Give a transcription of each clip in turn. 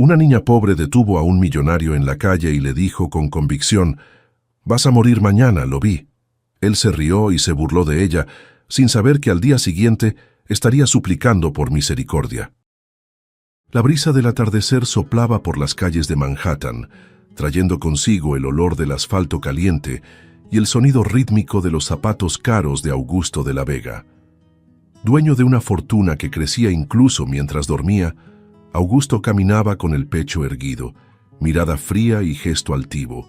Una niña pobre detuvo a un millonario en la calle y le dijo con convicción: «Vas a morir mañana, lo vi». Él se rió y se burló de ella, sin saber que al día siguiente estaría suplicando por misericordia. La brisa del atardecer soplaba por las calles de Manhattan, trayendo consigo el olor del asfalto caliente y el sonido rítmico de los zapatos caros de Augusto de la Vega. Dueño de una fortuna que crecía incluso mientras dormía, Augusto caminaba con el pecho erguido, mirada fría y gesto altivo.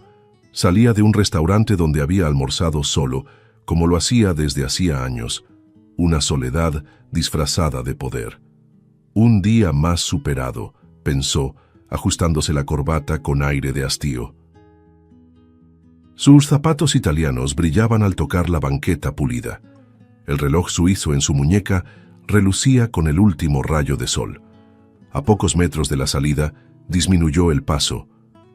Salía de un restaurante donde había almorzado solo, como lo hacía desde hacía años, una soledad disfrazada de poder. Un día más superado, pensó, ajustándose la corbata con aire de hastío. Sus zapatos italianos brillaban al tocar la banqueta pulida. El reloj suizo en su muñeca relucía con el último rayo de sol. A pocos metros de la salida, disminuyó el paso.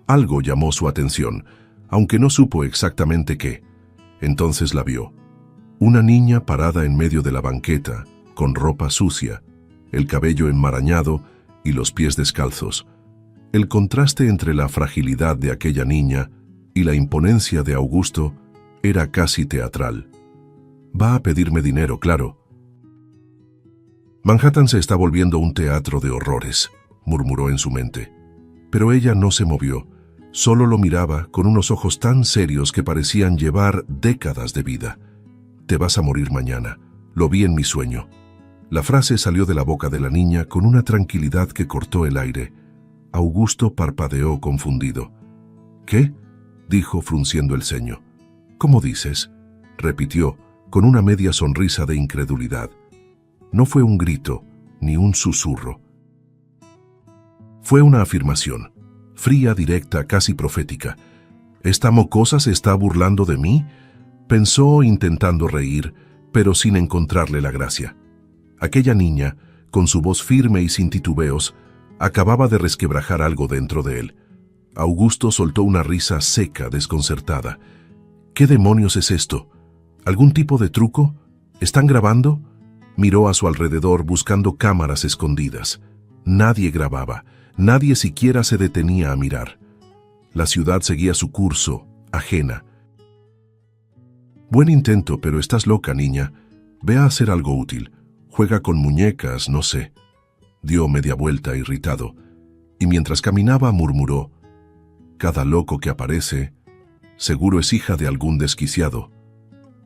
Algo llamó su atención, aunque no supo exactamente qué. Entonces la vio. Una niña parada en medio de la banqueta, con ropa sucia, el cabello enmarañado y los pies descalzos. El contraste entre la fragilidad de aquella niña y la imponencia de Augusto era casi teatral. «Va a pedirme dinero, claro». «Manhattan se está volviendo un teatro de horrores», murmuró en su mente. Pero ella no se movió, solo lo miraba con unos ojos tan serios que parecían llevar décadas de vida. «Te vas a morir mañana, lo vi en mi sueño». La frase salió de la boca de la niña con una tranquilidad que cortó el aire. Augusto parpadeó confundido. «¿Qué?», dijo frunciendo el ceño. «¿Cómo dices?», repitió, con una media sonrisa de incredulidad. No fue un grito, ni un susurro. Fue una afirmación, fría, directa, casi profética. «¿Esta mocosa se está burlando de mí?», pensó intentando reír, pero sin encontrarle la gracia. Aquella niña, con su voz firme y sin titubeos, acababa de resquebrajar algo dentro de él. Augusto soltó una risa seca, desconcertada. «¿Qué demonios es esto? ¿Algún tipo de truco? ¿Están grabando?». Miró a su alrededor buscando cámaras escondidas. Nadie grababa, nadie siquiera se detenía a mirar. La ciudad seguía su curso, ajena. «Buen intento, pero estás loca, niña. Ve a hacer algo útil. Juega con muñecas, no sé». Dio media vuelta irritado, y mientras caminaba murmuró: «Cada loco que aparece, seguro es hija de algún desquiciado».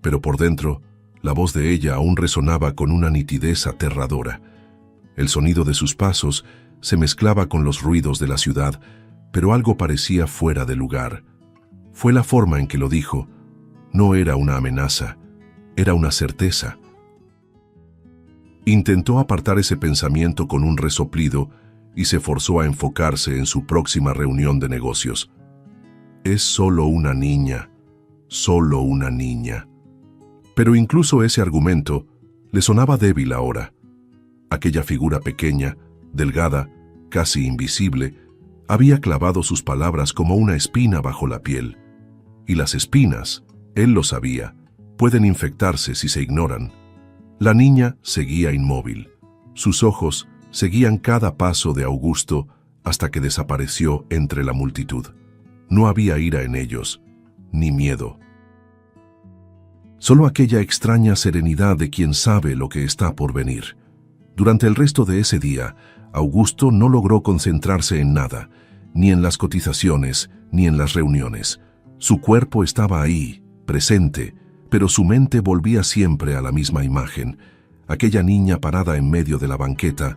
Pero por dentro, la voz de ella aún resonaba con una nitidez aterradora. El sonido de sus pasos se mezclaba con los ruidos de la ciudad, pero algo parecía fuera de lugar. Fue la forma en que lo dijo. No era una amenaza, era una certeza. Intentó apartar ese pensamiento con un resoplido y se forzó a enfocarse en su próxima reunión de negocios. «Es solo una niña, solo una niña». Pero incluso ese argumento le sonaba débil ahora. Aquella figura pequeña, delgada, casi invisible, había clavado sus palabras como una espina bajo la piel. Y las espinas, él lo sabía, pueden infectarse si se ignoran. La niña seguía inmóvil. Sus ojos seguían cada paso de Augusto hasta que desapareció entre la multitud. No había ira en ellos, ni miedo. Solo aquella extraña serenidad de quien sabe lo que está por venir. Durante el resto de ese día, Augusto no logró concentrarse en nada, ni en las cotizaciones, ni en las reuniones. Su cuerpo estaba ahí, presente, pero su mente volvía siempre a la misma imagen, aquella niña parada en medio de la banqueta,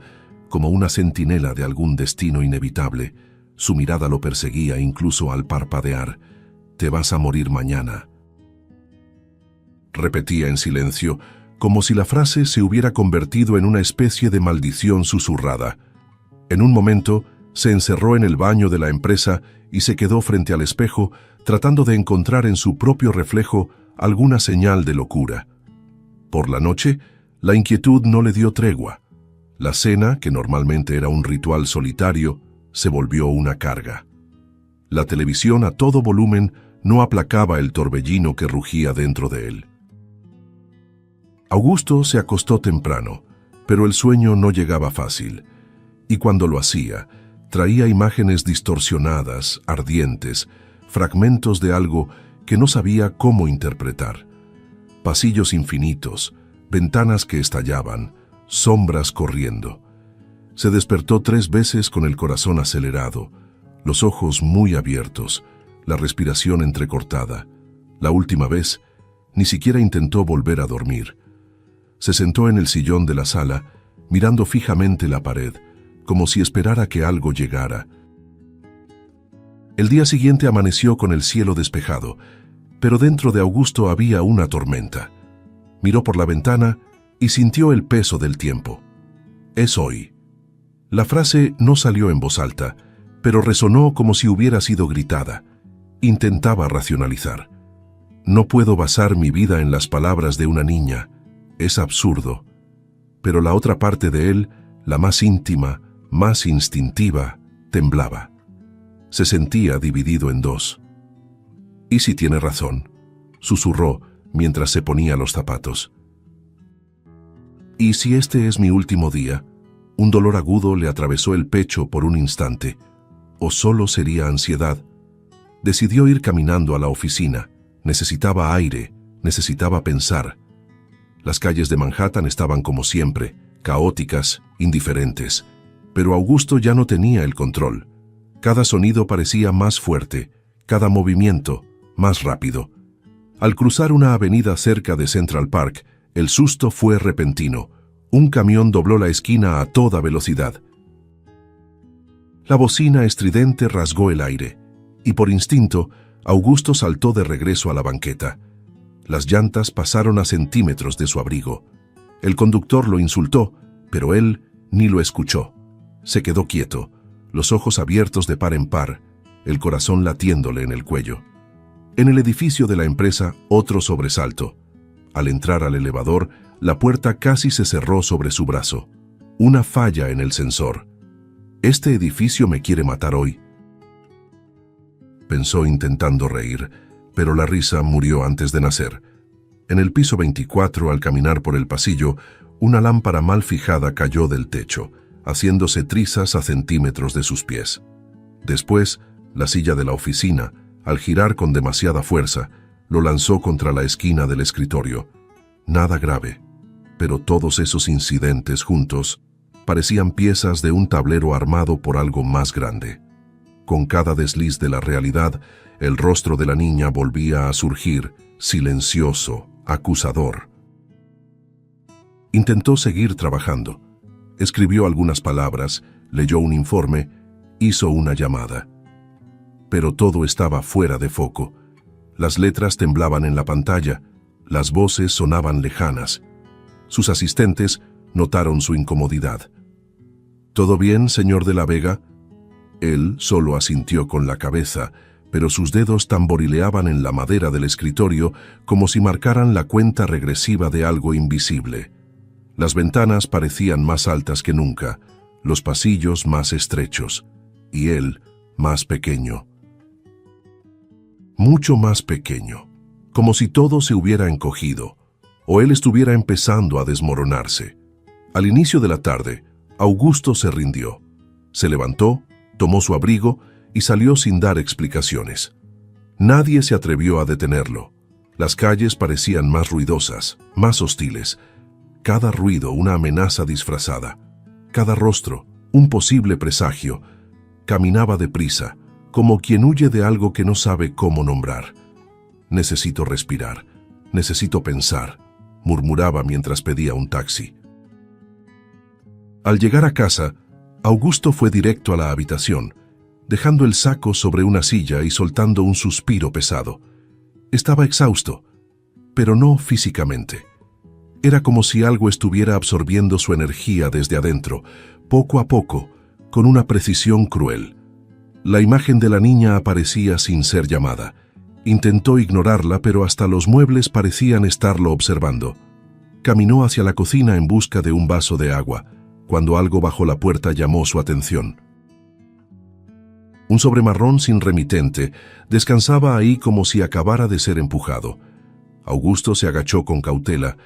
como una centinela de algún destino inevitable. Su mirada lo perseguía incluso al parpadear. «Te vas a morir mañana», repetía en silencio, como si la frase se hubiera convertido en una especie de maldición susurrada. En un momento, se encerró en el baño de la empresa y se quedó frente al espejo, tratando de encontrar en su propio reflejo alguna señal de locura. Por la noche, la inquietud no le dio tregua. La cena, que normalmente era un ritual solitario, se volvió una carga. La televisión a todo volumen no aplacaba el torbellino que rugía dentro de él. Augusto se acostó temprano, pero el sueño no llegaba fácil, y cuando lo hacía, Traía imágenes distorsionadas, ardientes, fragmentos de algo que no sabía cómo interpretar. Pasillos infinitos, ventanas que estallaban, sombras corriendo. Se despertó 3 veces con el corazón acelerado, los ojos muy abiertos, la respiración entrecortada. La última vez, ni siquiera intentó volver a dormir. Se sentó en el sillón de la sala, mirando fijamente la pared, como si esperara que algo llegara. El día siguiente amaneció con el cielo despejado, pero dentro de Augusto había una tormenta. Miró por la ventana y sintió el peso del tiempo. Es hoy. La frase no salió en voz alta, pero resonó como si hubiera sido gritada. Intentaba racionalizar. No puedo basar mi vida en las palabras de una niña. Es absurdo. Pero la otra parte de él, la más íntima, más instintiva, temblaba. Se sentía dividido en dos. «¿Y si tiene razón?», susurró mientras se ponía los zapatos. «¿Y si este es mi último día?». Un dolor agudo le atravesó el pecho por un instante. ¿O solo sería ansiedad? Decidió ir caminando a la oficina. Necesitaba aire, necesitaba pensar. Las calles de Manhattan estaban como siempre, caóticas, indiferentes. Pero Augusto ya no tenía el control. Cada sonido parecía más fuerte, cada movimiento más rápido. Al cruzar una avenida cerca de Central Park, el susto fue repentino. Un camión dobló la esquina a toda velocidad. La bocina estridente rasgó el aire, y por instinto, Augusto saltó de regreso a la banqueta. Las llantas pasaron a centímetros de su abrigo. El conductor lo insultó, pero él ni lo escuchó. Se quedó quieto, los ojos abiertos de par en par, el corazón latiéndole en el cuello. En el edificio de la empresa, otro sobresalto. Al entrar al elevador, la puerta casi se cerró sobre su brazo. Una falla en el sensor. «Este edificio me quiere matar hoy», pensó intentando reír, pero la risa murió antes de nacer. En el piso 24, al caminar por el pasillo, una lámpara mal fijada cayó del techo, haciéndose trizas a centímetros de sus pies. Después, la silla de la oficina, al girar con demasiada fuerza, lo lanzó contra la esquina del escritorio. Nada grave, pero todos esos incidentes juntos parecían piezas de un tablero armado por algo más grande. Con cada desliz de la realidad, el rostro de la niña volvía a surgir, silencioso, acusador. Intentó seguir trabajando. Escribió algunas palabras, leyó un informe, hizo una llamada. Pero todo estaba fuera de foco. Las letras temblaban en la pantalla, las voces sonaban lejanas. Sus asistentes notaron su incomodidad. «¿Todo bien, señor de la Vega?». Él solo asintió con la cabeza, pero sus dedos tamborileaban en la madera del escritorio como si marcaran la cuenta regresiva de algo invisible. Las ventanas parecían más altas que nunca, los pasillos más estrechos, y él más pequeño. Mucho más pequeño, como si todo se hubiera encogido, o él estuviera empezando a desmoronarse. Al inicio de la tarde, Augusto se rindió. Se levantó, tomó su abrigo y salió sin dar explicaciones. Nadie se atrevió a detenerlo. Las calles parecían más ruidosas, más hostiles. Cada ruido una amenaza disfrazada. Cada rostro un posible presagio. Caminaba deprisa, como quien huye de algo que no sabe cómo nombrar. «Necesito respirar, necesito pensar», murmuraba mientras pedía un taxi. Al llegar a casa, Augusto fue directo a la habitación, dejando el saco sobre una silla y soltando un suspiro pesado. Estaba exhausto, pero no físicamente. Era como si algo estuviera absorbiendo su energía desde adentro, poco a poco, con una precisión cruel. La imagen de la niña aparecía sin ser llamada. Intentó ignorarla, pero hasta los muebles parecían estarlo observando. Caminó hacia la cocina en busca de un vaso de agua, cuando algo bajo la puerta llamó su atención. Un sobre marrón sin remitente descansaba ahí como si acabara de ser empujado. Augusto se agachó con cautela,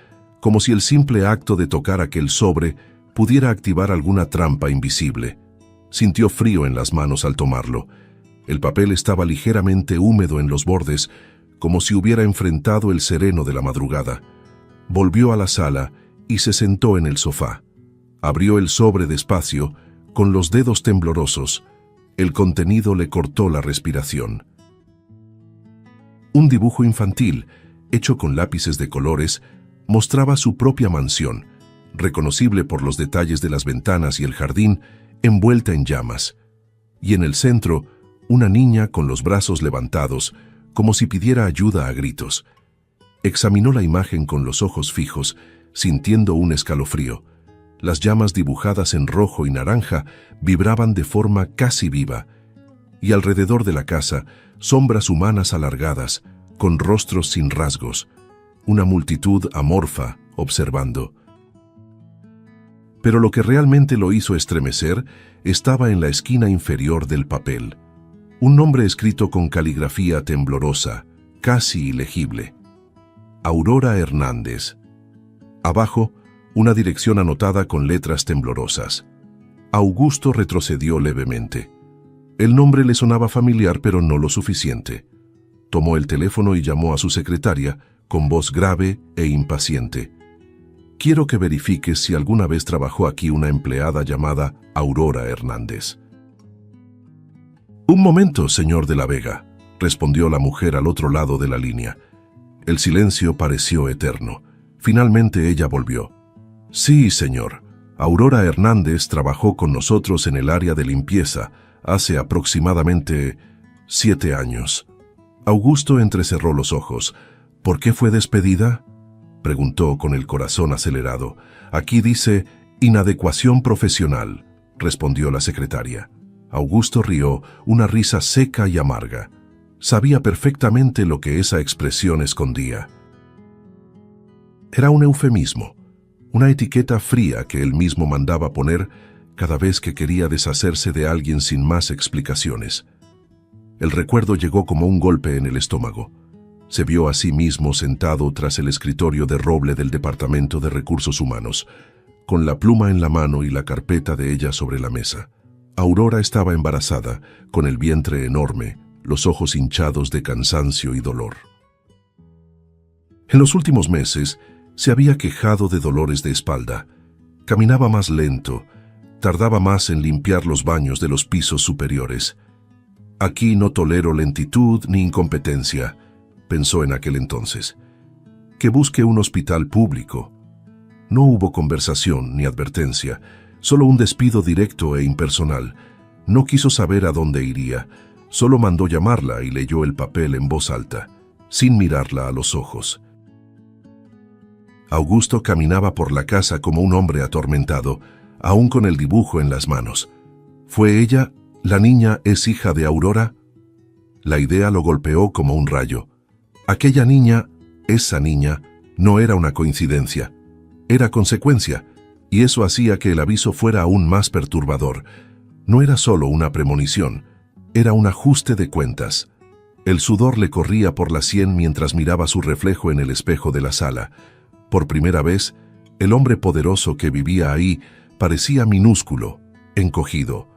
como si el simple acto de tocar aquel sobre pudiera activar alguna trampa invisible. Sintió frío en las manos al tomarlo. El papel estaba ligeramente húmedo en los bordes, como si hubiera enfrentado el sereno de la madrugada. Volvió a la sala y se sentó en el sofá. Abrió el sobre despacio, con los dedos temblorosos. El contenido le cortó la respiración. Un dibujo infantil, hecho con lápices de colores, mostraba su propia mansión, reconocible por los detalles de las ventanas y el jardín, envuelta en llamas. Y en el centro, una niña con los brazos levantados, como si pidiera ayuda a gritos. Examinó la imagen con los ojos fijos, sintiendo un escalofrío. Las llamas dibujadas en rojo y naranja vibraban de forma casi viva, y alrededor de la casa, sombras humanas alargadas, con rostros sin rasgos, una multitud amorfa observando. Pero lo que realmente lo hizo estremecer estaba en la esquina inferior del papel. Un nombre escrito con caligrafía temblorosa, casi ilegible. Aurora Hernández. Abajo, una dirección anotada con letras temblorosas. Augusto retrocedió levemente. El nombre le sonaba familiar, pero no lo suficiente. Tomó el teléfono y llamó a su secretaria, con voz grave e impaciente. «Quiero que verifiques si alguna vez trabajó aquí una empleada llamada Aurora Hernández». «Un momento, señor de la Vega», respondió la mujer al otro lado de la línea. El silencio pareció eterno. Finalmente ella volvió. «Sí, señor. Aurora Hernández trabajó con nosotros en el área de limpieza hace aproximadamente 7 años». Augusto entrecerró los ojos. «¿Por qué fue despedida?», preguntó con el corazón acelerado. «Aquí dice inadecuación profesional», respondió la secretaria. Augusto rió, una risa seca y amarga. Sabía perfectamente lo que esa expresión escondía. Era un eufemismo, una etiqueta fría que él mismo mandaba poner cada vez que quería deshacerse de alguien sin más explicaciones. El recuerdo llegó como un golpe en el estómago. Se vio a sí mismo sentado tras el escritorio de roble del Departamento de Recursos Humanos, con la pluma en la mano y la carpeta de ella sobre la mesa. Aurora estaba embarazada, con el vientre enorme, los ojos hinchados de cansancio y dolor. En los últimos meses, se había quejado de dolores de espalda. Caminaba más lento, tardaba más en limpiar los baños de los pisos superiores. «Aquí no tolero lentitud ni incompetencia», pensó en aquel entonces. «Que busque un hospital público». No hubo conversación ni advertencia, solo un despido directo e impersonal. No quiso saber a dónde iría, solo mandó llamarla y leyó el papel en voz alta, sin mirarla a los ojos. Augusto caminaba por la casa como un hombre atormentado, aún con el dibujo en las manos. ¿Fue ella? ¿La niña es hija de Aurora? La idea lo golpeó como un rayo. Aquella niña, esa niña, no era una coincidencia. Era consecuencia, y eso hacía que el aviso fuera aún más perturbador. No era solo una premonición, era un ajuste de cuentas. El sudor le corría por la sien mientras miraba su reflejo en el espejo de la sala. Por primera vez, el hombre poderoso que vivía ahí parecía minúsculo, encogido.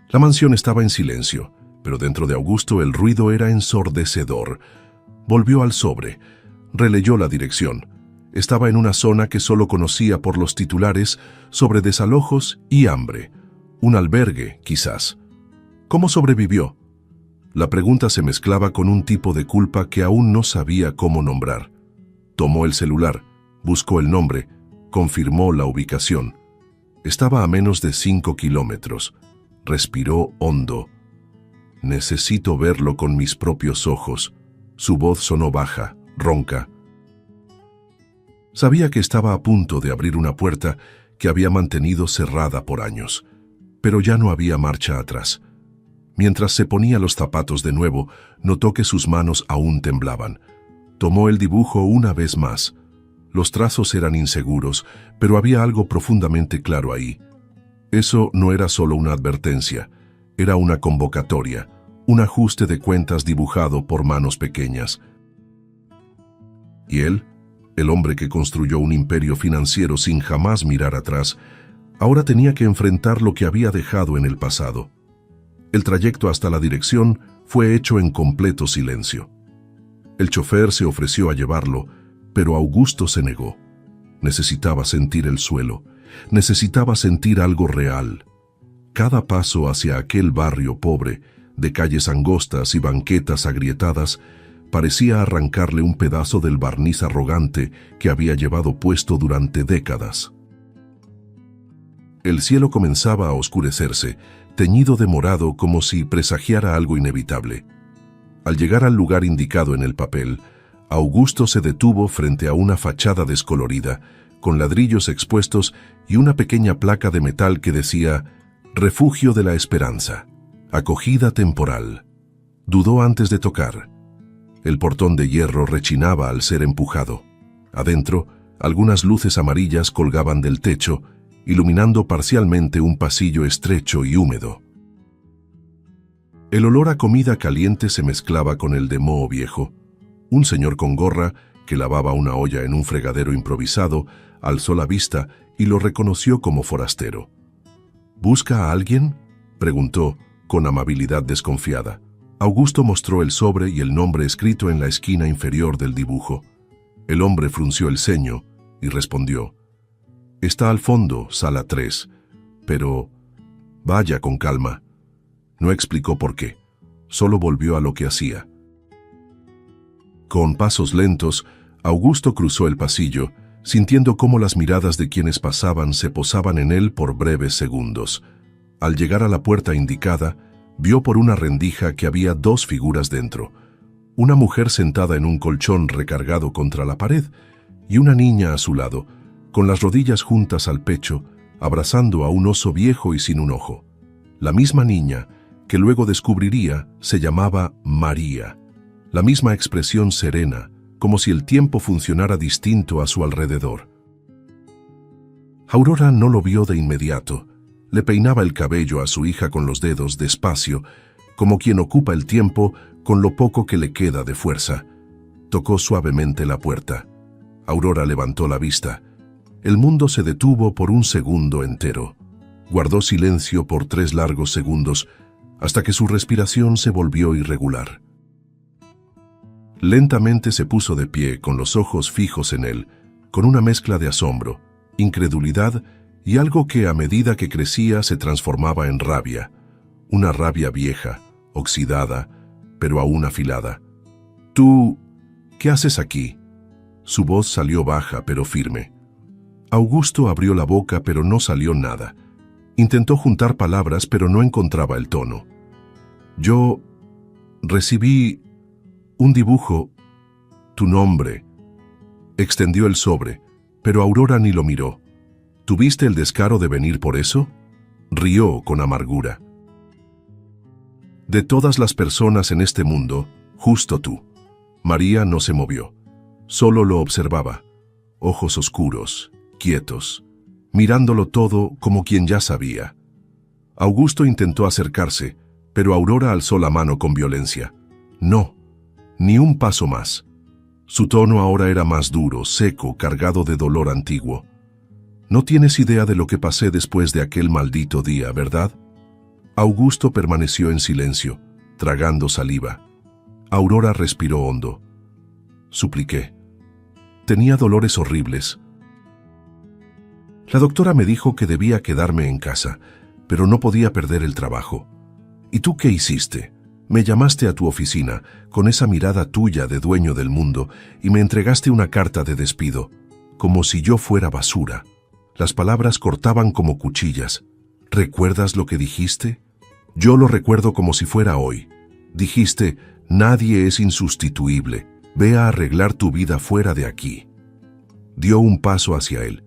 La mansión estaba en silencio, pero dentro de Augusto el ruido era ensordecedor. Volvió al sobre, releyó la dirección. Estaba en una zona que solo conocía por los titulares sobre desalojos y hambre. Un albergue, quizás. ¿Cómo sobrevivió? La pregunta se mezclaba con un tipo de culpa que aún no sabía cómo nombrar. Tomó el celular, buscó el nombre, confirmó la ubicación. Estaba a menos de 5 kilómetros. Respiró hondo. «Necesito verlo con mis propios ojos». Su voz sonó baja, ronca. Sabía que estaba a punto de abrir una puerta que había mantenido cerrada por años, pero ya no había marcha atrás. Mientras se ponía los zapatos de nuevo, notó que sus manos aún temblaban. Tomó el dibujo una vez más. Los trazos eran inseguros, pero había algo profundamente claro ahí. Eso no era solo una advertencia, era una convocatoria, un ajuste de cuentas dibujado por manos pequeñas. Y él, el hombre que construyó un imperio financiero sin jamás mirar atrás, Ahora tenía que enfrentar lo que había dejado en el pasado. El trayecto hasta la dirección fue hecho en completo silencio. El chofer se ofreció a llevarlo, pero Augusto se negó. Necesitaba sentir el suelo, necesitaba sentir algo real. Cada paso hacia aquel barrio pobre, de calles angostas y banquetas agrietadas, parecía arrancarle un pedazo del barniz arrogante que había llevado puesto durante décadas. El cielo comenzaba a oscurecerse, teñido de morado como si presagiara algo inevitable. Al llegar al lugar indicado en el papel, Augusto se detuvo frente a una fachada descolorida, con ladrillos expuestos y una pequeña placa de metal que decía «Refugio de la Esperanza, acogida temporal». Dudó antes de tocar. El portón de hierro rechinaba al ser empujado. Adentro, algunas luces amarillas colgaban del techo, iluminando parcialmente un pasillo estrecho y húmedo. El olor a comida caliente se mezclaba con el de moho viejo. Un señor con gorra, que lavaba una olla en un fregadero improvisado, alzó la vista y lo reconoció como forastero. ¿Busca a alguien?, preguntó, con amabilidad desconfiada. Augusto mostró el sobre y el nombre escrito en la esquina inferior del dibujo. El hombre frunció el ceño y respondió: «Está al fondo, sala 3, pero vaya con calma». No explicó por qué, solo volvió a lo que hacía. Con pasos lentos, Augusto cruzó el pasillo, sintiendo cómo las miradas de quienes pasaban se posaban en él por breves segundos. Al llegar a la puerta indicada, vio por una rendija que había dos figuras dentro: una mujer sentada en un colchón recargado contra la pared y una niña a su lado, con las rodillas juntas al pecho, abrazando a un oso viejo y sin un ojo. La misma niña, que luego descubriría, se llamaba María. La misma expresión serena, como si el tiempo funcionara distinto a su alrededor. Aurora no lo vio de inmediato. Le peinaba el cabello a su hija con los dedos despacio, como quien ocupa el tiempo con lo poco que le queda de fuerza. Tocó suavemente la puerta. Aurora levantó la vista. El mundo se detuvo por un segundo entero. Guardó silencio por 3 largos segundos, hasta que su respiración se volvió irregular. Lentamente se puso de pie, con los ojos fijos en él, con una mezcla de asombro, incredulidad y algo que a medida que crecía se transformaba en rabia. Una rabia vieja, oxidada, pero aún afilada. «¿Tú qué haces aquí?». Su voz salió baja pero firme. Augusto abrió la boca pero no salió nada. Intentó juntar palabras pero no encontraba el tono. «Yo recibí un dibujo, tu nombre». Extendió el sobre, pero Aurora ni lo miró. «¿Tuviste el descaro de venir por eso?». Rió con amargura. «De todas las personas en este mundo, justo tú». María no se movió. Solo lo observaba, ojos oscuros, quietos, mirándolo todo como quien ya sabía. Augusto intentó acercarse, pero Aurora alzó la mano con violencia. «No, ni un paso más». Su tono ahora era más duro, seco, cargado de dolor antiguo. «No tienes idea de lo que pasé después de aquel maldito día, ¿verdad?». Augusto permaneció en silencio, tragando saliva. Aurora respiró hondo. Supliqué. Tenía dolores horribles. La doctora me dijo que debía quedarme en casa, pero no podía perder el trabajo. ¿Y tú qué hiciste? Me llamaste a tu oficina, con esa mirada tuya de dueño del mundo, y me entregaste una carta de despido, como si yo fuera basura. Las palabras cortaban como cuchillas. ¿Recuerdas lo que dijiste? Yo lo recuerdo como si fuera hoy. Dijiste, nadie es insustituible. Ve a arreglar tu vida fuera de aquí. Dio un paso hacia él.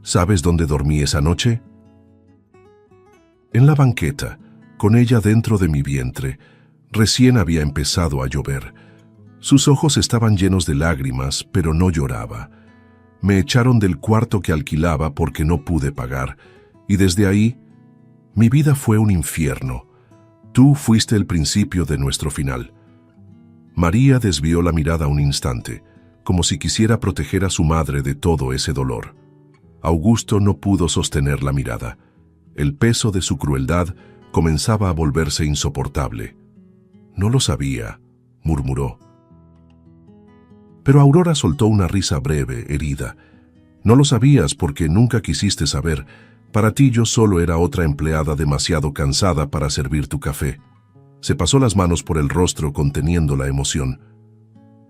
¿Sabes dónde dormí esa noche? En la banqueta, con ella dentro de mi vientre. Recién había empezado a llover. Sus ojos estaban llenos de lágrimas, pero no lloraba. Me echaron del cuarto que alquilaba porque no pude pagar, y desde ahí, mi vida fue un infierno. Tú fuiste el principio de nuestro final. María desvió la mirada un instante, como si quisiera proteger a su madre de todo ese dolor. Augusto no pudo sostener la mirada. El peso de su crueldad comenzaba a volverse insoportable. «No lo sabía», murmuró. Pero Aurora soltó una risa breve, herida. «No lo sabías porque nunca quisiste saber. Para ti yo solo era otra empleada demasiado cansada para servir tu café». Se pasó las manos por el rostro conteniendo la emoción.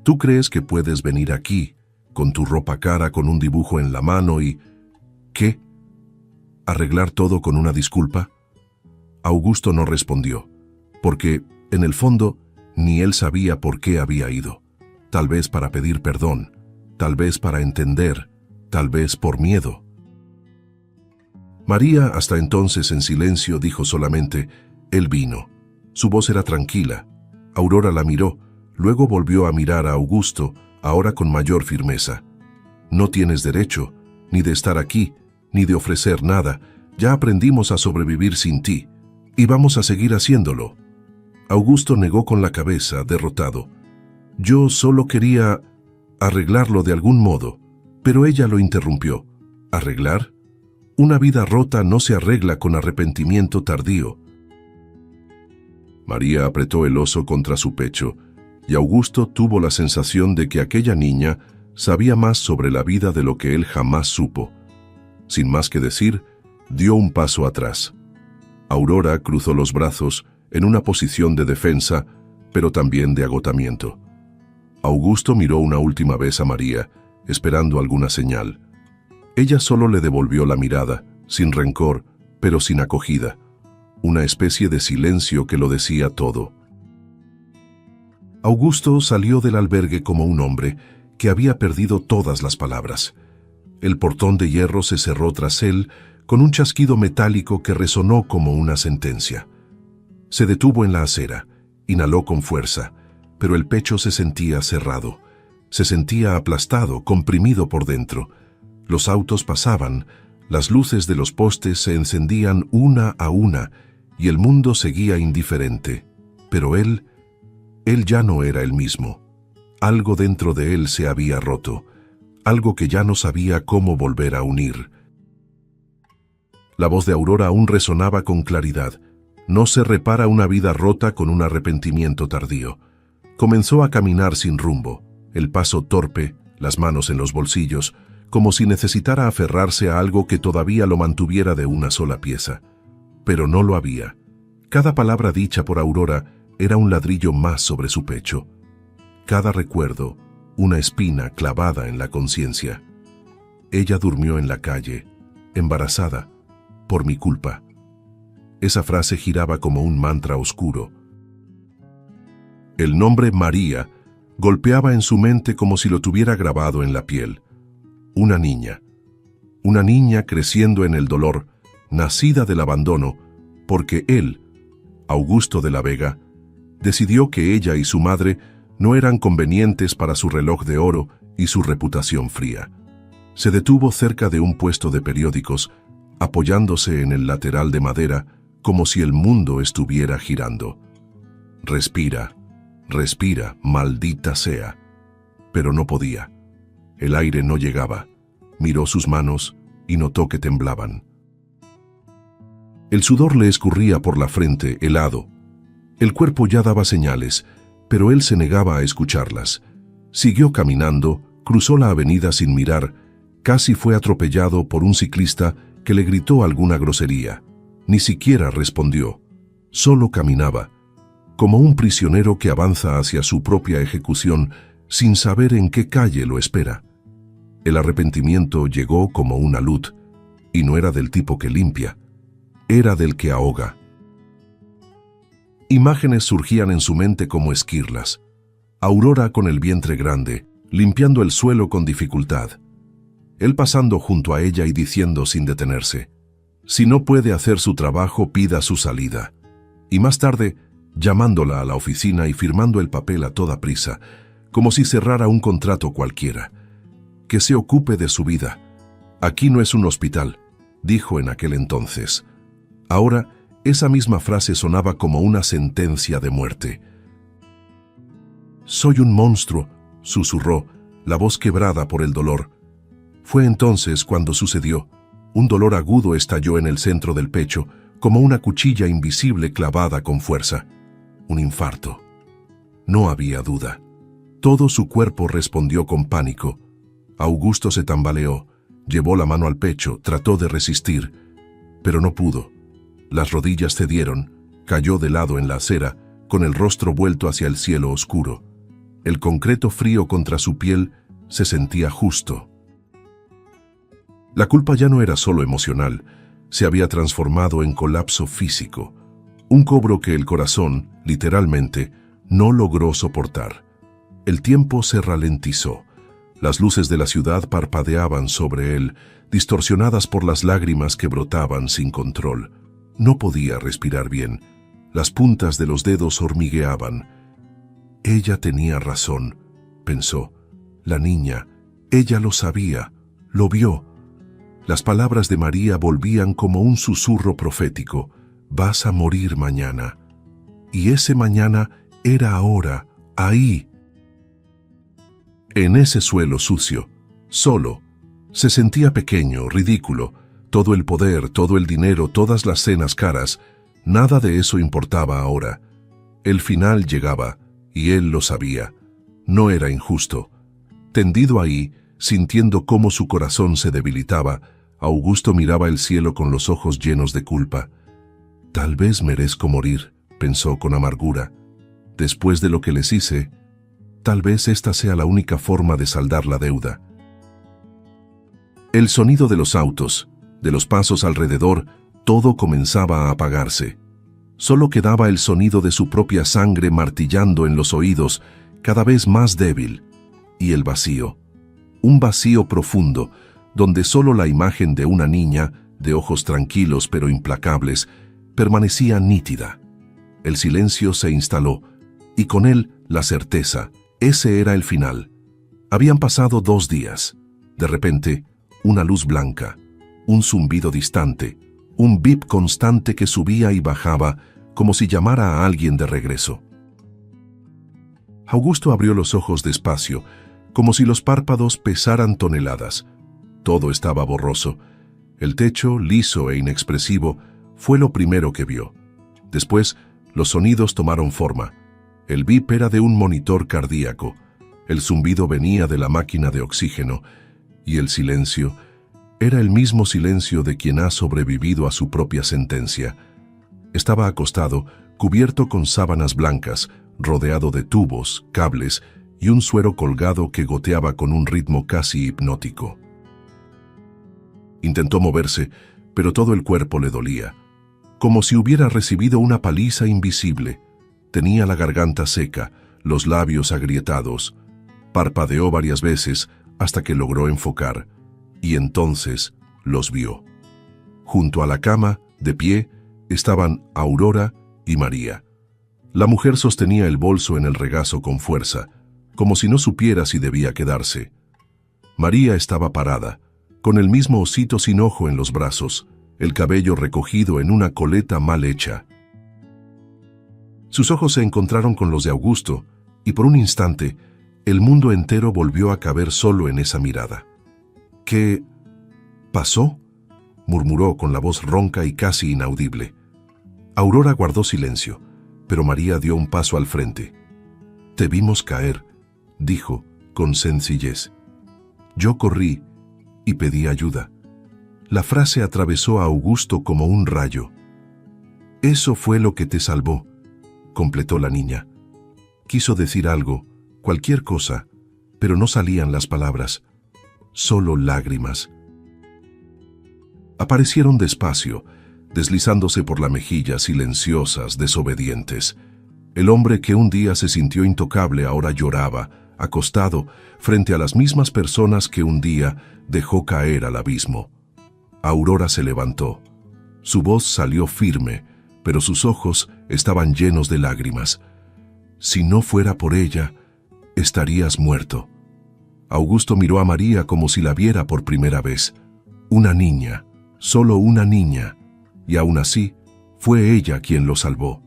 «¿Tú crees que puedes venir aquí, con tu ropa cara, con un dibujo en la mano y... ¿qué? ¿Arreglar todo con una disculpa?» Augusto no respondió, porque, en el fondo, ni él sabía por qué había ido. Tal vez para pedir perdón, tal vez para entender, tal vez por miedo. María, hasta entonces en silencio, dijo solamente: «Él vino». Su voz era tranquila. Aurora la miró, luego volvió a mirar a Augusto, ahora con mayor firmeza. «No tienes derecho, ni de estar aquí, ni de ofrecer nada. Ya aprendimos a sobrevivir sin ti, y vamos a seguir haciéndolo». Augusto negó con la cabeza, derrotado. «Yo solo quería arreglarlo de algún modo», pero ella lo interrumpió. «¿Arreglar? Una vida rota no se arregla con arrepentimiento tardío». María apretó el oso contra su pecho, y Augusto tuvo la sensación de que aquella niña sabía más sobre la vida de lo que él jamás supo. Sin más que decir, dio un paso atrás. Aurora cruzó los brazos en una posición de defensa, pero también de agotamiento. Augusto miró una última vez a María, esperando alguna señal. Ella solo le devolvió la mirada, sin rencor, pero sin acogida. Una especie de silencio que lo decía todo. Augusto salió del albergue como un hombre que había perdido todas las palabras. El portón de hierro se cerró tras él con un chasquido metálico que resonó como una sentencia. Se detuvo en la acera, inhaló con fuerza, pero el pecho se sentía cerrado. Se sentía aplastado, comprimido por dentro. Los autos pasaban, las luces de los postes se encendían una a una, y el mundo seguía indiferente. Pero él ya no era el mismo. Algo dentro de él se había roto, algo que ya no sabía cómo volver a unir. La voz de Aurora aún resonaba con claridad. No se repara una vida rota con un arrepentimiento tardío. Comenzó a caminar sin rumbo, el paso torpe, las manos en los bolsillos, como si necesitara aferrarse a algo que todavía lo mantuviera de una sola pieza. Pero no lo había. Cada palabra dicha por Aurora era un ladrillo más sobre su pecho. Cada recuerdo, una espina clavada en la conciencia. Ella durmió en la calle, embarazada, por mi culpa. Esa frase giraba como un mantra oscuro. El nombre María golpeaba en su mente como si lo tuviera grabado en la piel. Una niña creciendo en el dolor, nacida del abandono, porque él, Augusto de la Vega, decidió que ella y su madre no eran convenientes para su reloj de oro y su reputación fría. Se detuvo cerca de un puesto de periódicos, apoyándose en el lateral de madera, como si el mundo estuviera girando. Respira, respira, maldita sea. Pero no podía. El aire no llegaba. Miró sus manos y notó que temblaban. El sudor le escurría por la frente, helado. El cuerpo ya daba señales, pero él se negaba a escucharlas. Siguió caminando, cruzó la avenida sin mirar, casi fue atropellado por un ciclista que le gritó alguna grosería. Ni siquiera respondió. Solo caminaba, como un prisionero que avanza hacia su propia ejecución sin saber en qué calle lo espera. El arrepentimiento llegó como una luz, y no era del tipo que limpia, era del que ahoga. Imágenes surgían en su mente como esquirlas. Aurora con el vientre grande, limpiando el suelo con dificultad. Él pasando junto a ella y diciendo sin detenerse: si no puede hacer su trabajo, pida su salida. Y más tarde, llamándola a la oficina y firmando el papel a toda prisa, como si cerrara un contrato cualquiera. Que se ocupe de su vida. Aquí no es un hospital, dijo en aquel entonces. Ahora, esa misma frase sonaba como una sentencia de muerte. Soy un monstruo, susurró, la voz quebrada por el dolor. Fue entonces cuando sucedió. Un dolor agudo estalló en el centro del pecho, como una cuchilla invisible clavada con fuerza. Un infarto. No había duda. Todo su cuerpo respondió con pánico. Augusto se tambaleó, llevó la mano al pecho, trató de resistir, pero no pudo. Las rodillas cedieron, cayó de lado en la acera, con el rostro vuelto hacia el cielo oscuro. El concreto frío contra su piel se sentía justo. La culpa ya no era solo emocional, se había transformado en colapso físico, un cobro que el corazón, literalmente, no logró soportar. El tiempo se ralentizó. Las luces de la ciudad parpadeaban sobre él, distorsionadas por las lágrimas que brotaban sin control. No podía respirar bien. Las puntas de los dedos hormigueaban. Ella tenía razón, pensó. La niña, ella lo sabía, lo vio. Las palabras de María volvían como un susurro profético. Vas a morir mañana. Y ese mañana era ahora, ahí. En ese suelo sucio, solo, se sentía pequeño, ridículo. Todo el poder, todo el dinero, todas las cenas caras, nada de eso importaba ahora. El final llegaba, y él lo sabía. No era injusto. Tendido ahí, sintiendo cómo su corazón se debilitaba, Augusto miraba el cielo con los ojos llenos de culpa. Tal vez merezco morir, pensó con amargura. Después de lo que les hice, tal vez esta sea la única forma de saldar la deuda. El sonido de los autos, de los pasos alrededor, todo comenzaba a apagarse. Solo quedaba el sonido de su propia sangre martillando en los oídos, cada vez más débil. Y el vacío. Un vacío profundo, donde solo la imagen de una niña, de ojos tranquilos pero implacables, permanecía nítida. El silencio se instaló, y con él la certeza. Ese era el final. Habían pasado 2 días. De repente, una luz blanca, un zumbido distante, un bip constante que subía y bajaba, como si llamara a alguien de regreso. Augusto abrió los ojos despacio, como si los párpados pesaran toneladas. Todo estaba borroso. El techo, liso e inexpresivo, fue lo primero que vio. Después, los sonidos tomaron forma. El bip era de un monitor cardíaco, el zumbido venía de la máquina de oxígeno, y el silencio era el mismo silencio de quien ha sobrevivido a su propia sentencia. Estaba acostado, cubierto con sábanas blancas, rodeado de tubos, cables y un suero colgado que goteaba con un ritmo casi hipnótico. Intentó moverse, pero todo el cuerpo le dolía, como si hubiera recibido una paliza invisible. Tenía la garganta seca, los labios agrietados. Parpadeó varias veces hasta que logró enfocar, y entonces los vio. Junto a la cama, de pie, estaban Aurora y María. La mujer sostenía el bolso en el regazo con fuerza, como si no supiera si debía quedarse. María estaba parada, con el mismo osito sin ojo en los brazos, el cabello recogido en una coleta mal hecha. Sus ojos se encontraron con los de Augusto, y por un instante, el mundo entero volvió a caber solo en esa mirada. ¿Qué pasó?, murmuró con la voz ronca y casi inaudible. Aurora guardó silencio, pero María dio un paso al frente. «Te vimos caer», dijo, con sencillez. «Yo corrí y pedí ayuda». La frase atravesó a Augusto como un rayo. «Eso fue lo que te salvó», completó la niña. Quiso decir algo, cualquier cosa, pero no salían las palabras, solo lágrimas. Aparecieron despacio, deslizándose por la mejilla, silenciosas, desobedientes. El hombre que un día se sintió intocable ahora lloraba, acostado, frente a las mismas personas que un día dejó caer al abismo. Aurora se levantó. Su voz salió firme, pero sus ojos estaban llenos de lágrimas. «Si no fuera por ella, estarías muerto». Augusto miró a María como si la viera por primera vez. Una niña, solo una niña, y aún así, fue ella quien lo salvó.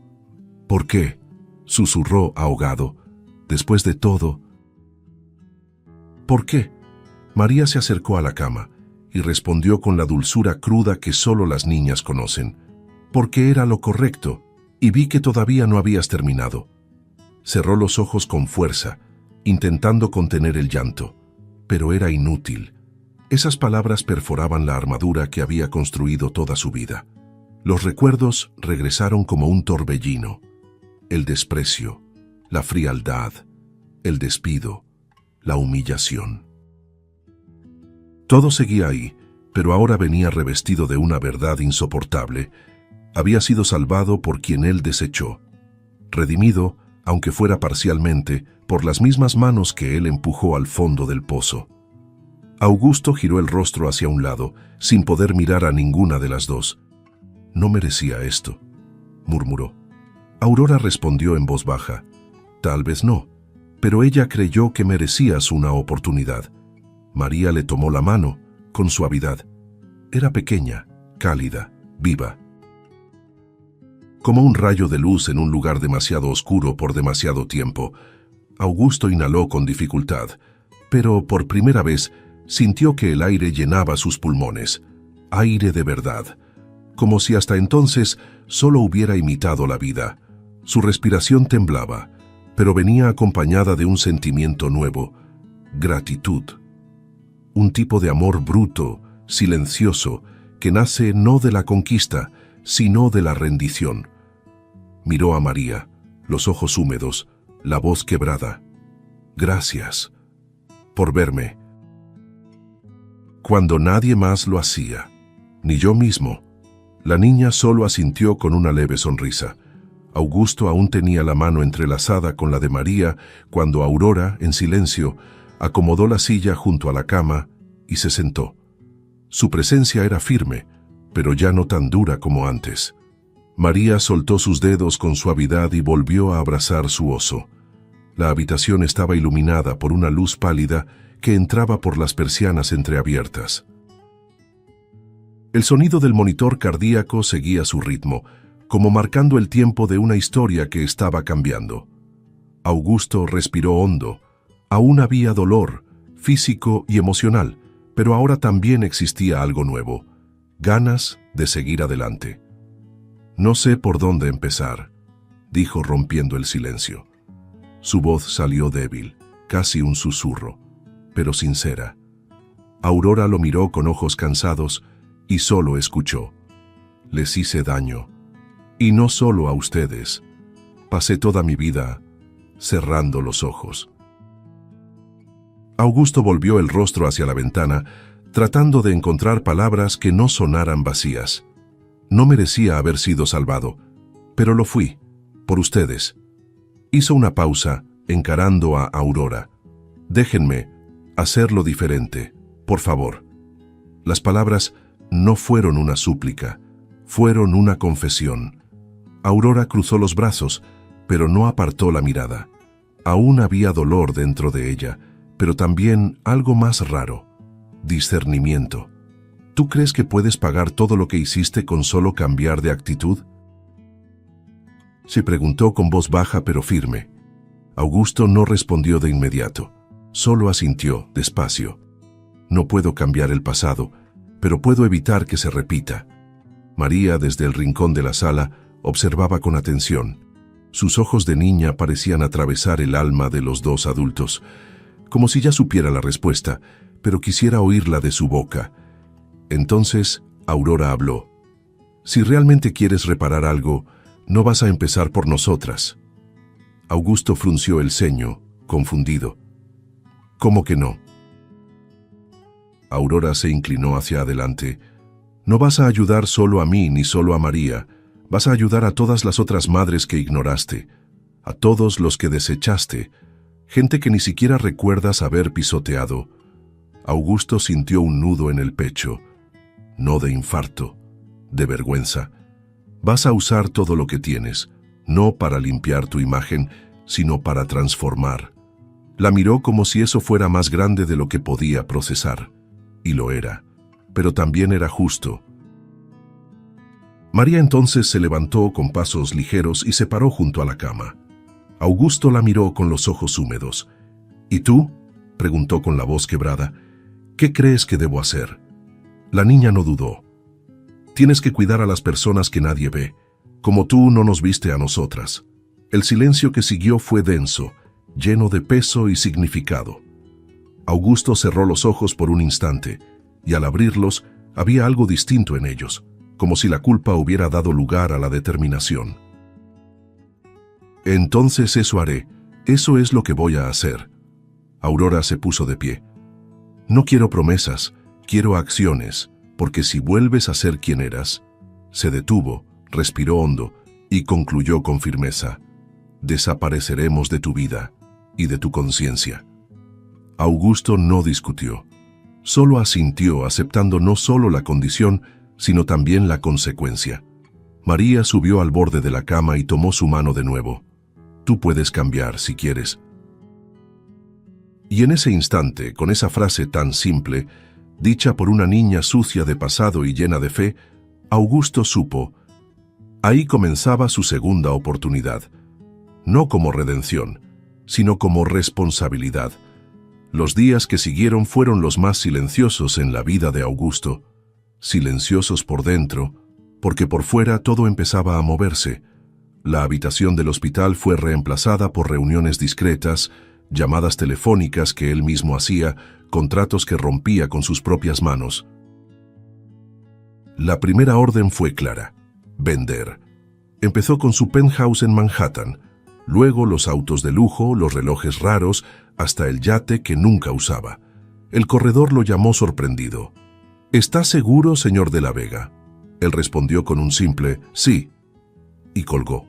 «¿Por qué?», susurró ahogado. «Después de todo». «¿Por qué?», María se acercó a la cama y respondió con la dulzura cruda que solo las niñas conocen, porque era lo correcto, y vi que todavía no habías terminado. Cerró los ojos con fuerza, intentando contener el llanto, pero era inútil. Esas palabras perforaban la armadura que había construido toda su vida. Los recuerdos regresaron como un torbellino. El desprecio, la frialdad, el despido, la humillación. Todo seguía ahí, pero ahora venía revestido de una verdad insoportable. Había sido salvado por quien él desechó, redimido, aunque fuera parcialmente, por las mismas manos que él empujó al fondo del pozo. Augusto giró el rostro hacia un lado, sin poder mirar a ninguna de las dos. «No merecía esto», murmuró. Aurora respondió en voz baja. «Tal vez no, pero ella creyó que merecías una oportunidad». María le tomó la mano, con suavidad. Era pequeña, cálida, viva. Como un rayo de luz en un lugar demasiado oscuro por demasiado tiempo, Augusto inhaló con dificultad, pero por primera vez sintió que el aire llenaba sus pulmones. Aire de verdad, como si hasta entonces solo hubiera imitado la vida. Su respiración temblaba, pero venía acompañada de un sentimiento nuevo: gratitud. Un tipo de amor bruto, silencioso, que nace no de la conquista, sino de la rendición. Miró a María, los ojos húmedos, la voz quebrada. «Gracias por verme». Cuando nadie más lo hacía, ni yo mismo. La niña solo asintió con una leve sonrisa. Augusto aún tenía la mano entrelazada con la de María cuando Aurora, en silencio, acomodó la silla junto a la cama y se sentó. Su presencia era firme, pero ya no tan dura como antes. María soltó sus dedos con suavidad y volvió a abrazar su oso. La habitación estaba iluminada por una luz pálida que entraba por las persianas entreabiertas. El sonido del monitor cardíaco seguía su ritmo, como marcando el tiempo de una historia que estaba cambiando. Augusto respiró hondo. Aún había dolor, físico y emocional, pero ahora también existía algo nuevo: ganas de seguir adelante. «No sé por dónde empezar», dijo rompiendo el silencio. Su voz salió débil, casi un susurro, pero sincera. Aurora lo miró con ojos cansados y solo escuchó. «Les hice daño. Y no solo a ustedes. Pasé toda mi vida cerrando los ojos». Augusto volvió el rostro hacia la ventana, tratando de encontrar palabras que no sonaran vacías. No merecía haber sido salvado, pero lo fui, por ustedes. Hizo una pausa, encarando a Aurora. «Déjenme hacerlo diferente, por favor». Las palabras no fueron una súplica, fueron una confesión. Aurora cruzó los brazos, pero no apartó la mirada. Aún había dolor dentro de ella, pero también algo más raro: discernimiento. ¿Tú crees que puedes pagar todo lo que hiciste con solo cambiar de actitud?, se preguntó con voz baja pero firme. Augusto no respondió de inmediato, solo asintió despacio. «No puedo cambiar el pasado, pero puedo evitar que se repita». María, desde el rincón de la sala, observaba con atención. Sus ojos de niña parecían atravesar el alma de los dos adultos, como si ya supiera la respuesta, pero quisiera oírla de su boca. Entonces, Aurora habló. «Si realmente quieres reparar algo, no vas a empezar por nosotras». Augusto frunció el ceño, confundido. «¿Cómo que no?». Aurora se inclinó hacia adelante. «No vas a ayudar solo a mí ni solo a María. Vas a ayudar a todas las otras madres que ignoraste, a todos los que desechaste, gente que ni siquiera recuerdas haber pisoteado». Augusto sintió un nudo en el pecho, no de infarto, de vergüenza. «Vas a usar todo lo que tienes, no para limpiar tu imagen, sino para transformar». La miró como si eso fuera más grande de lo que podía procesar. Y lo era, pero también era justo. María entonces se levantó con pasos ligeros y se paró junto a la cama. Augusto la miró con los ojos húmedos. «¿Y tú?», preguntó con la voz quebrada. ¿Qué crees que debo hacer? La niña no dudó. Tienes que cuidar a las personas que nadie ve, como tú no nos viste a nosotras. El silencio que siguió fue denso, lleno de peso y significado. Augusto cerró los ojos por un instante, y al abrirlos había algo distinto en ellos, como si la culpa hubiera dado lugar a la determinación. Entonces eso haré, eso es lo que voy a hacer. Aurora se puso de pie. No quiero promesas, quiero acciones, porque si vuelves a ser quien eras. Se detuvo, respiró hondo y concluyó con firmeza. Desapareceremos de tu vida y de tu conciencia. Augusto no discutió, solo asintió, aceptando no solo la condición, sino también la consecuencia. María subió al borde de la cama y tomó su mano de nuevo. Tú puedes cambiar si quieres. Y en ese instante, con esa frase tan simple, dicha por una niña sucia de pasado y llena de fe, Augusto supo. Ahí comenzaba su segunda oportunidad, no como redención, sino como responsabilidad. Los días que siguieron fueron los más silenciosos en la vida de Augusto, silenciosos por dentro, porque por fuera todo empezaba a moverse. La habitación del hospital fue reemplazada por reuniones discretas, llamadas telefónicas que él mismo hacía, contratos que rompía con sus propias manos. La primera orden fue clara: vender. Empezó con su penthouse en Manhattan, luego los autos de lujo, los relojes raros, hasta el yate que nunca usaba. El corredor lo llamó sorprendido. ¿Está seguro, señor de la Vega? Él respondió con un simple sí, y colgó.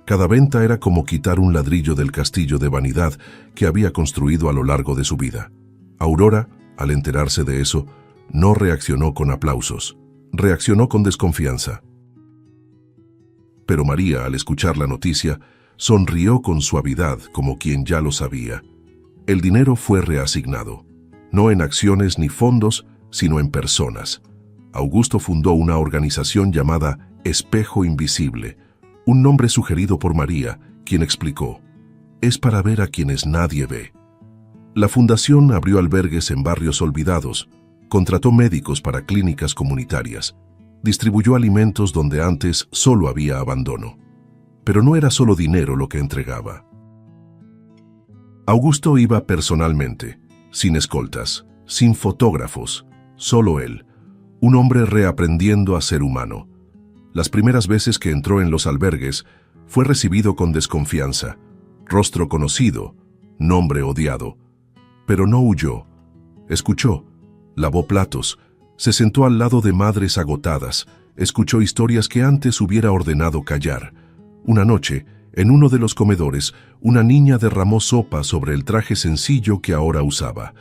Cada venta era como quitar un ladrillo del castillo de vanidad que había construido a lo largo de su vida. Aurora, al enterarse de eso, no reaccionó con aplausos, reaccionó con desconfianza. Pero María, al escuchar la noticia, sonrió con suavidad como quien ya lo sabía. El dinero fue reasignado, no en acciones ni fondos, sino en personas. Augusto fundó una organización llamada Espejo Invisible, un nombre sugerido por María, quien explicó: es para ver a quienes nadie ve. La fundación abrió albergues en barrios olvidados, contrató médicos para clínicas comunitarias, distribuyó alimentos donde antes solo había abandono. Pero no era solo dinero lo que entregaba. Augusto iba personalmente, sin escoltas, sin fotógrafos, solo él, un hombre reaprendiendo a ser humano. Las primeras veces que entró en los albergues, fue recibido con desconfianza, rostro conocido, nombre odiado. Pero no huyó, escuchó, lavó platos, se sentó al lado de madres agotadas, escuchó historias que antes hubiera ordenado callar. Una noche, en uno de los comedores, una niña derramó sopa sobre el traje sencillo que ahora usaba.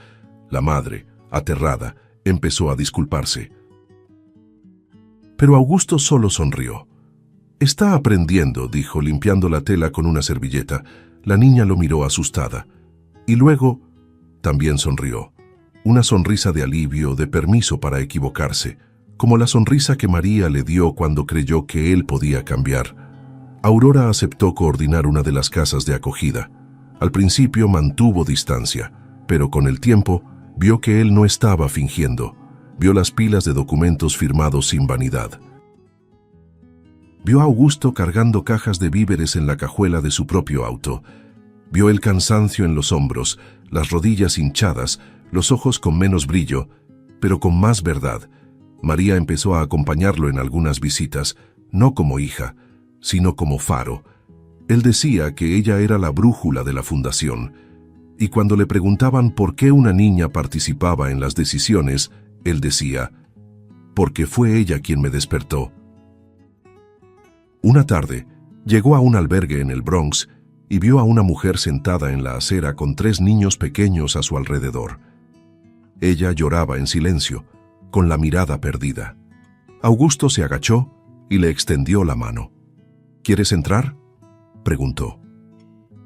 La madre, aterrada, empezó a disculparse. Pero Augusto solo sonrió. Está aprendiendo, dijo, limpiando la tela con una servilleta. La niña lo miró asustada. Y luego también sonrió. Una sonrisa de alivio, de permiso para equivocarse, como la sonrisa que María le dio cuando creyó que él podía cambiar. Aurora aceptó coordinar una de las casas de acogida. Al principio mantuvo distancia, pero con el tiempo vio que él no estaba fingiendo. Vio las pilas de documentos firmados sin vanidad. Vio a Augusto cargando cajas de víveres en la cajuela de su propio auto. Vio el cansancio en los hombros, las rodillas hinchadas, los ojos con menos brillo, pero con más verdad. María empezó a acompañarlo en algunas visitas, no como hija, sino como faro. Él decía que ella era la brújula de la fundación, y cuando le preguntaban por qué una niña participaba en las decisiones, él decía: porque fue ella quien me despertó. Una tarde, llegó a un albergue en el Bronx y vio a una mujer sentada en la acera con 3 niños pequeños a su alrededor. Ella lloraba en silencio, con la mirada perdida. Augusto se agachó y le extendió la mano. ¿Quieres entrar?, preguntó.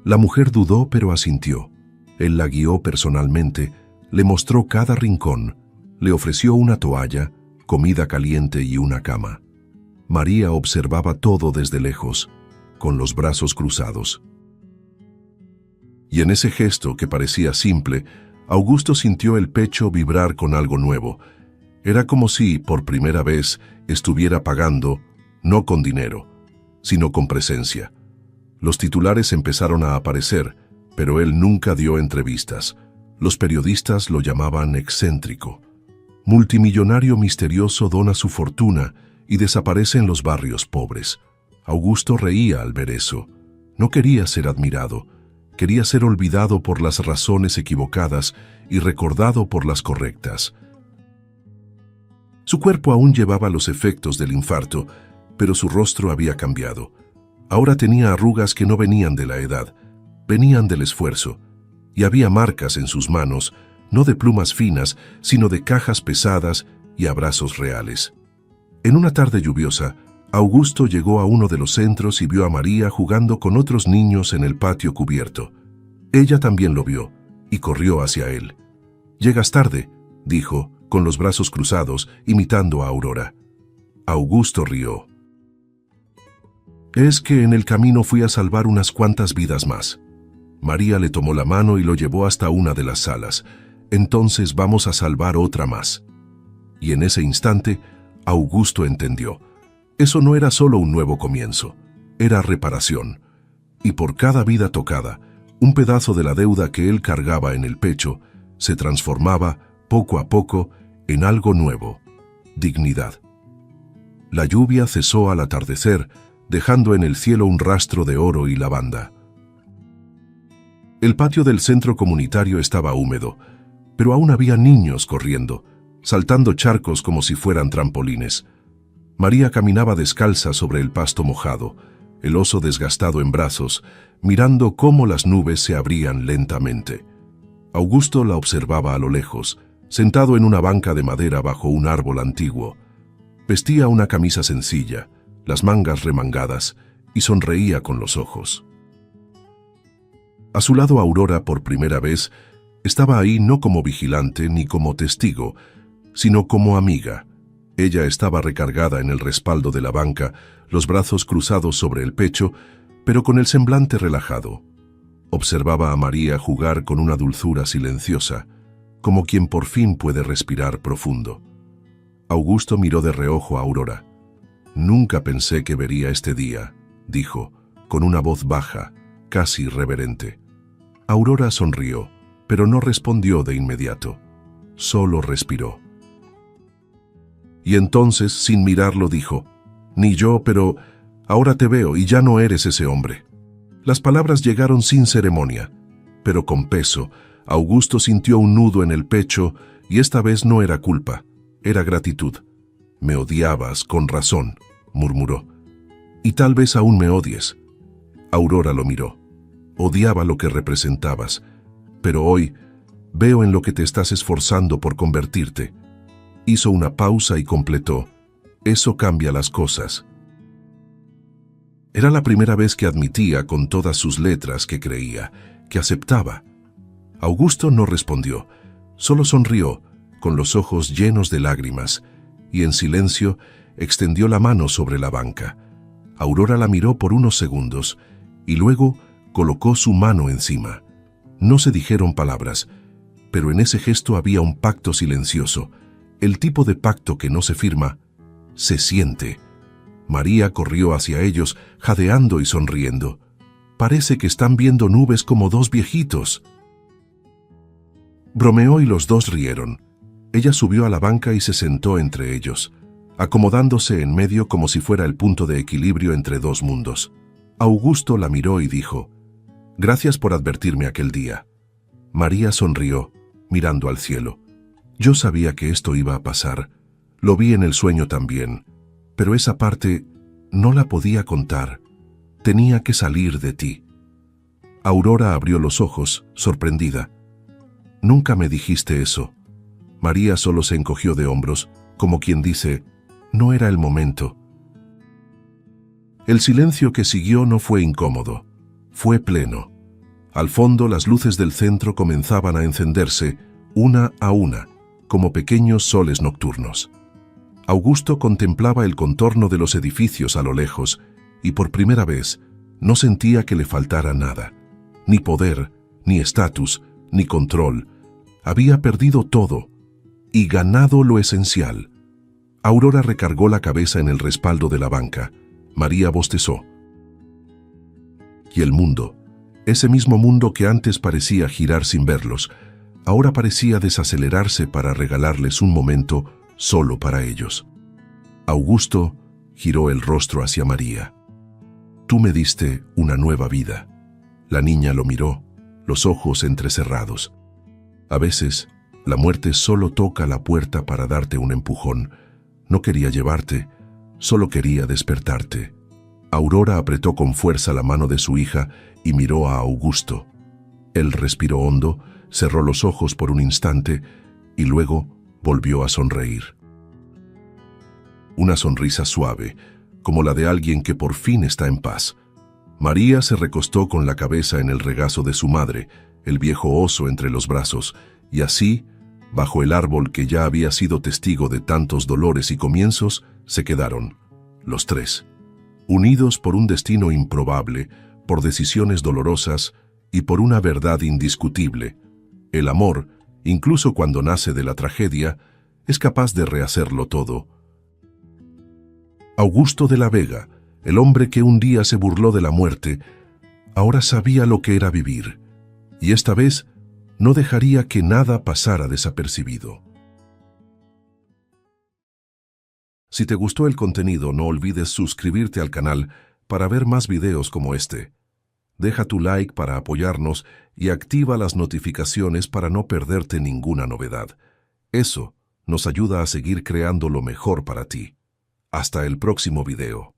La mujer dudó, pero asintió. Él la guió personalmente, le mostró cada rincón, le ofreció una toalla, comida caliente y una cama. María observaba todo desde lejos, con los brazos cruzados. Y en ese gesto que parecía simple, Augusto sintió el pecho vibrar con algo nuevo. Era como si, por primera vez, estuviera pagando, no con dinero, sino con presencia. Los titulares empezaron a aparecer, pero él nunca dio entrevistas. Los periodistas lo llamaban excéntrico. Multimillonario misterioso dona su fortuna y desaparece en los barrios pobres. Augusto reía al ver eso. No quería ser admirado, quería ser olvidado por las razones equivocadas y recordado por las correctas. Su cuerpo aún llevaba los efectos del infarto, pero su rostro había cambiado. Ahora tenía arrugas que no venían de la edad, venían del esfuerzo, y había marcas en sus manos, no de plumas finas, sino de cajas pesadas y abrazos reales. En una tarde lluviosa, Augusto llegó a uno de los centros y vio a María jugando con otros niños en el patio cubierto. Ella también lo vio y corrió hacia él. «Llegas tarde», dijo, con los brazos cruzados, imitando a Aurora. Augusto rió. «Es que en el camino fui a salvar unas cuantas vidas más». María le tomó la mano y lo llevó hasta una de las salas. «Entonces vamos a salvar otra más». Y en ese instante, Augusto entendió. Eso no era solo un nuevo comienzo, era reparación. Y por cada vida tocada, un pedazo de la deuda que él cargaba en el pecho se transformaba, poco a poco, en algo nuevo: dignidad. La lluvia cesó al atardecer, dejando en el cielo un rastro de oro y lavanda. El patio del centro comunitario estaba húmedo, pero aún había niños corriendo, saltando charcos como si fueran trampolines. María caminaba descalza sobre el pasto mojado, el oso desgastado en brazos, mirando cómo las nubes se abrían lentamente. Augusto la observaba a lo lejos, sentado en una banca de madera bajo un árbol antiguo. Vestía una camisa sencilla, las mangas remangadas, y sonreía con los ojos. A su lado Aurora, por primera vez, estaba ahí no como vigilante ni como testigo, sino como amiga. Ella estaba recargada en el respaldo de la banca, los brazos cruzados sobre el pecho, pero con el semblante relajado. Observaba a María jugar con una dulzura silenciosa, como quien por fin puede respirar profundo. Augusto miró de reojo a Aurora. «Nunca pensé que vería este día», dijo, con una voz baja, casi reverente. Aurora sonrió, pero no respondió de inmediato. Solo respiró. Y entonces, sin mirarlo, dijo: «Ni yo, pero ahora te veo y ya no eres ese hombre». Las palabras llegaron sin ceremonia, pero con peso. Augusto sintió un nudo en el pecho y esta vez no era culpa, era gratitud. «Me odiabas, con razón», murmuró. «Y tal vez aún me odies». Aurora lo miró. «Odiaba lo que representabas, pero hoy veo en lo que te estás esforzando por convertirte». Hizo una pausa y completó: «Eso cambia las cosas». Era la primera vez que admitía con todas sus letras que creía, que aceptaba. Augusto no respondió, solo sonrió, con los ojos llenos de lágrimas, y en silencio extendió la mano sobre la banca. Aurora la miró por unos segundos, y luego colocó su mano encima. No se dijeron palabras, pero en ese gesto había un pacto silencioso, el tipo de pacto que no se firma, se siente. María corrió hacia ellos, jadeando y sonriendo. «Parece que están viendo nubes como dos viejitos». Bromeó y los dos rieron. Ella subió a la banca y se sentó entre ellos, acomodándose en medio como si fuera el punto de equilibrio entre dos mundos. Augusto la miró y dijo: «Gracias por advertirme aquel día». María sonrió, mirando al cielo. «Yo sabía que esto iba a pasar. Lo vi en el sueño también. Pero esa parte no la podía contar. Tenía que salir de ti». Aurora abrió los ojos, sorprendida. «Nunca me dijiste eso». María solo se encogió de hombros, como quien dice: «No era el momento». El silencio que siguió no fue incómodo, fue pleno. Al fondo las luces del centro comenzaban a encenderse, una a una, como pequeños soles nocturnos. Augusto contemplaba el contorno de los edificios a lo lejos y por primera vez no sentía que le faltara nada, ni poder, ni estatus, ni control, Había perdido todo y ganado lo esencial. Aurora recargó la cabeza en el respaldo de la banca. María bostezó. Y el mundo, ese mismo mundo que antes parecía girar sin verlos, ahora parecía desacelerarse para regalarles un momento solo para ellos. Augusto giró el rostro hacia María. Tú me diste una nueva vida. La niña lo miró, los ojos entrecerrados. A veces, la muerte solo toca la puerta para darte un empujón. No quería llevarte, solo quería despertarte. Aurora apretó con fuerza la mano de su hija y miró a Augusto. Él respiró hondo, cerró los ojos por un instante y luego volvió a sonreír. Una sonrisa suave, como la de alguien que por fin está en paz. María se recostó con la cabeza en el regazo de su madre, el viejo oso entre los brazos, y así, bajo el árbol que ya había sido testigo de tantos dolores y comienzos, se quedaron, los tres, unidos por un destino improbable, por decisiones dolorosas y por una verdad indiscutible. El amor, incluso cuando nace de la tragedia, es capaz de rehacerlo todo. Augusto de la Vega, el hombre que un día se burló de la muerte, ahora sabía lo que era vivir, y esta vez no dejaría que nada pasara desapercibido. Si te gustó el contenido, no olvides suscribirte al canal para ver más videos como este. Deja tu like para apoyarnos y activa las notificaciones para no perderte ninguna novedad. Eso nos ayuda a seguir creando lo mejor para ti. Hasta el próximo video.